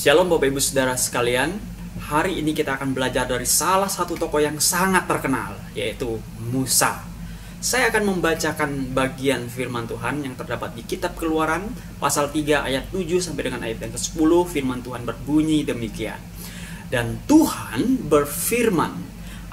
Shalom Bapak Ibu Saudara sekalian. Hari ini kita akan belajar dari salah satu tokoh yang sangat terkenal, yaitu Musa. Saya akan membacakan bagian firman Tuhan yang terdapat di kitab Keluaran pasal 3 ayat 7 sampai dengan ayat yang ke-10. Firman Tuhan berbunyi demikian. Dan Tuhan berfirman,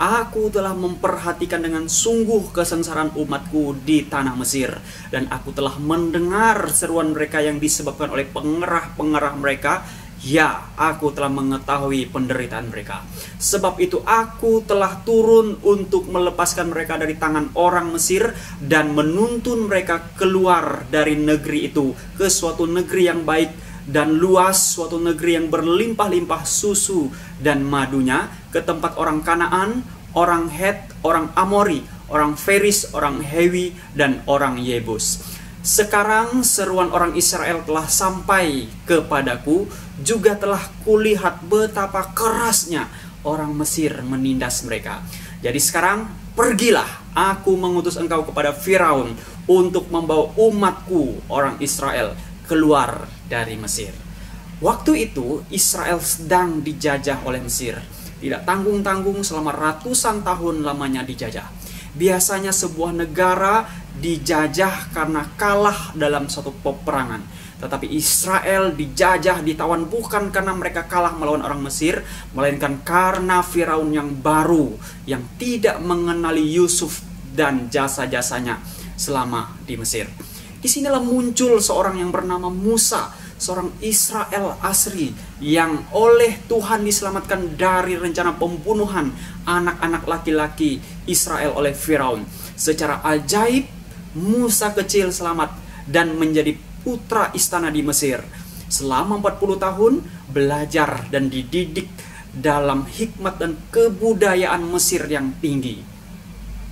"Aku telah memperhatikan dengan sungguh kesengsaraan umatku di tanah Mesir, dan aku telah mendengar seruan mereka yang disebabkan oleh pengerah-pengerah mereka. Ya, aku telah mengetahui penderitaan mereka. Sebab itu aku telah turun untuk melepaskan mereka dari tangan orang Mesir dan menuntun mereka keluar dari negeri itu ke suatu negeri yang baik dan luas, suatu negeri yang berlimpah-limpah susu dan madunya, ke tempat orang Kanaan, orang Het, orang Amori, orang Feris, orang Hewi, dan orang Yebus. Sekarang seruan orang Israel telah sampai kepadaku, juga telah kulihat betapa kerasnya orang Mesir menindas mereka. Jadi sekarang pergilah, aku mengutus engkau kepada Firaun untuk membawa umatku orang Israel keluar dari Mesir." Waktu itu Israel sedang dijajah oleh Mesir. Tidak tanggung-tanggung selama ratusan tahun lamanya dijajah. Biasanya sebuah negara dijajah karena kalah dalam suatu peperangan. Tetapi Israel dijajah, ditawan bukan karena mereka kalah melawan orang Mesir, melainkan karena Firaun yang baru, yang tidak mengenali Yusuf dan jasa-jasanya selama di Mesir. Disinilah muncul seorang yang bernama Musa, seorang Israel asli yang oleh Tuhan diselamatkan dari rencana pembunuhan anak-anak laki-laki Israel oleh Firaun. Secara ajaib, Musa kecil selamat dan menjadi putra istana di Mesir. Selama 40 tahun belajar dan dididik dalam hikmat dan kebudayaan Mesir yang tinggi.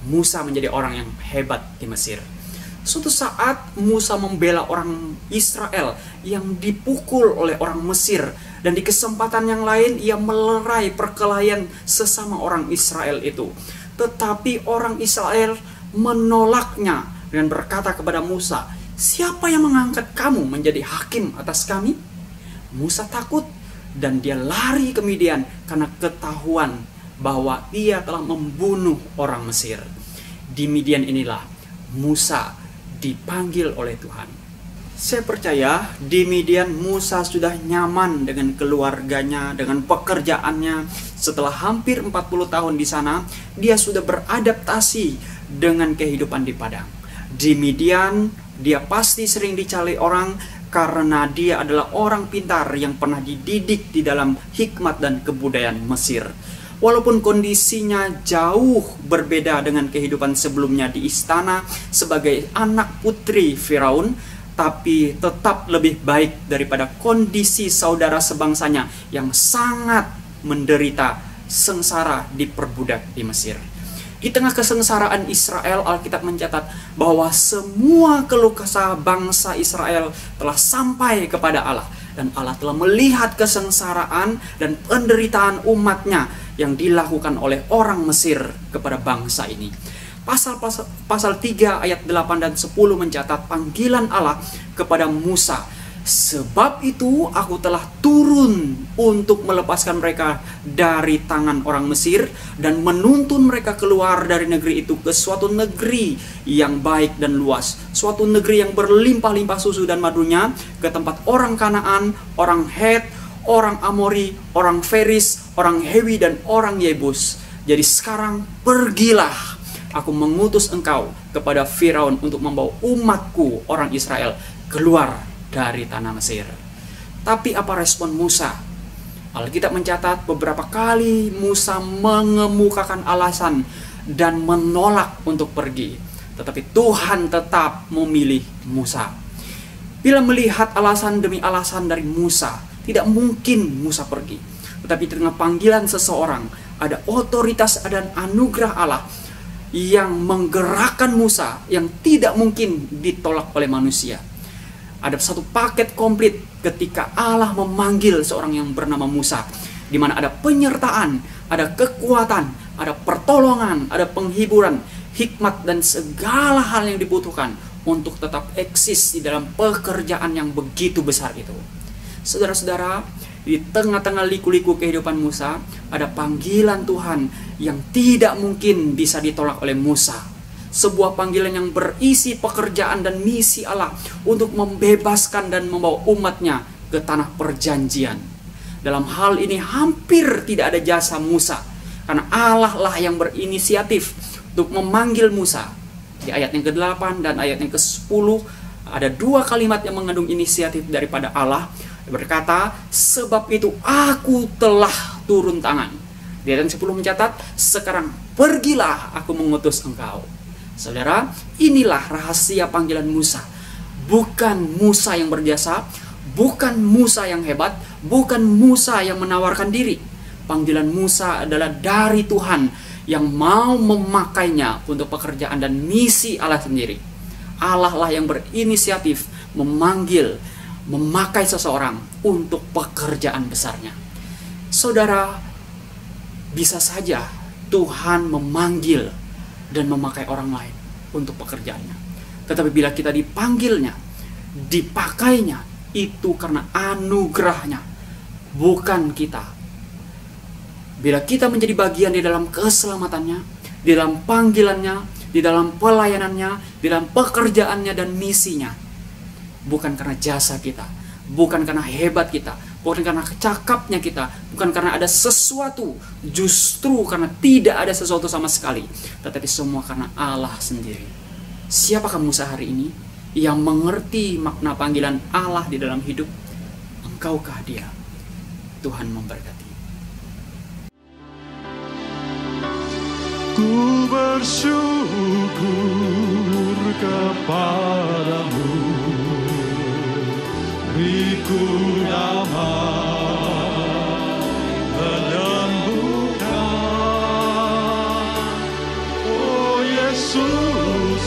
Musa menjadi orang yang hebat di Mesir. Suatu saat Musa membela orang Israel yang dipukul oleh orang Mesir, dan di kesempatan yang lain ia melerai perkelahian sesama orang Israel itu. Tetapi orang Israel menolaknya dan berkata kepada Musa, "Siapa yang mengangkat kamu menjadi hakim atas kami?" Musa takut dan dia lari ke Midian karena ketahuan bahwa ia telah membunuh orang Mesir. Di Midian inilah Musa dipanggil oleh Tuhan. Saya percaya di Midian Musa sudah nyaman dengan keluarganya, dengan pekerjaannya. Setelah hampir 40 tahun di sana, dia sudah beradaptasi dengan kehidupan di padang. Di Midian, dia pasti sering dicari orang karena dia adalah orang pintar yang pernah dididik di dalam hikmat dan kebudayaan Mesir. Walaupun kondisinya jauh berbeda dengan kehidupan sebelumnya di istana sebagai anak putri Firaun, tapi tetap lebih baik daripada kondisi saudara sebangsanya yang sangat menderita, sengsara, diperbudak di Mesir. Di tengah kesengsaraan Israel, Alkitab mencatat bahwa semua keluh kesah bangsa Israel telah sampai kepada Allah. Dan Allah telah melihat kesengsaraan dan penderitaan umatnya yang dilakukan oleh orang Mesir kepada bangsa ini. Pasal 3 ayat 8 dan 10 mencatat panggilan Allah kepada Musa. "Sebab itu aku telah turun untuk melepaskan mereka dari tangan orang Mesir dan menuntun mereka keluar dari negeri itu ke suatu negeri yang baik dan luas, suatu negeri yang berlimpah-limpah susu dan madunya, ke tempat orang Kanaan, orang Het, orang Amori, orang Feris, orang Hewi, dan orang Yebus. Jadi sekarang pergilah, aku mengutus engkau kepada Firaun untuk membawa umatku orang Israel keluar dari tanah Mesir." Tapi apa respon Musa? Alkitab mencatat beberapa kali Musa mengemukakan alasan dan menolak untuk pergi. Tetapi Tuhan tetap memilih Musa. Bila melihat alasan demi alasan dari Musa, tidak mungkin Musa pergi. Tetapi di tengah panggilan seseorang, ada otoritas dan anugerah Allah yang menggerakkan Musa yang tidak mungkin ditolak oleh manusia. Ada satu paket komplit ketika Allah memanggil seorang yang bernama Musa, di mana ada penyertaan, ada kekuatan, ada pertolongan, ada penghiburan, hikmat, dan segala hal yang dibutuhkan untuk tetap eksis di dalam pekerjaan yang begitu besar itu. Saudara-saudara, Di tengah-tengah liku-liku kehidupan Musa, ada panggilan Tuhan yang tidak mungkin bisa ditolak oleh Musa. Sebuah panggilan yang berisi pekerjaan dan misi Allah untuk membebaskan dan membawa umatnya ke tanah perjanjian. Dalam hal ini hampir tidak ada jasa Musa, karena Allah lah yang berinisiatif untuk memanggil Musa. Di ayat yang ke-8 dan ayat yang ke-10 ada dua kalimat yang mengandung inisiatif daripada Allah. Berkata, sebab itu aku telah turun tangan. Di ayat 10 mencatat, sekarang pergilah, aku mengutus engkau. Saudara, inilah rahasia panggilan Musa. Bukan Musa yang berjasa, bukan Musa yang hebat, bukan Musa yang menawarkan diri. Panggilan Musa adalah dari Tuhan yang mau memakainya untuk pekerjaan dan misi Allah sendiri. Allah lah yang berinisiatif memanggil, memakai seseorang untuk pekerjaan besarnya. Saudara, bisa saja Tuhan memanggil dan memakai orang lain untuk pekerjaannya. Tetapi bila kita dipanggilnya, dipakainya, itu karena anugerahnya, bukan kita. Bila kita menjadi bagian di dalam keselamatannya, di dalam panggilannya, di dalam pelayanannya, di dalam pekerjaannya dan misinya, bukan karena jasa kita, bukan karena hebat kita, bukan karena cakapnya kita, bukan karena ada sesuatu, justru karena tidak ada sesuatu sama sekali, tetapi semua karena Allah sendiri. Siapakah Musa hari ini yang mengerti makna panggilan Allah di dalam hidup? Engkaukah dia? Tuhan memberkati. Ku bersyukur kepadamu, beriku damai menyembuhkan. Oh Yesus,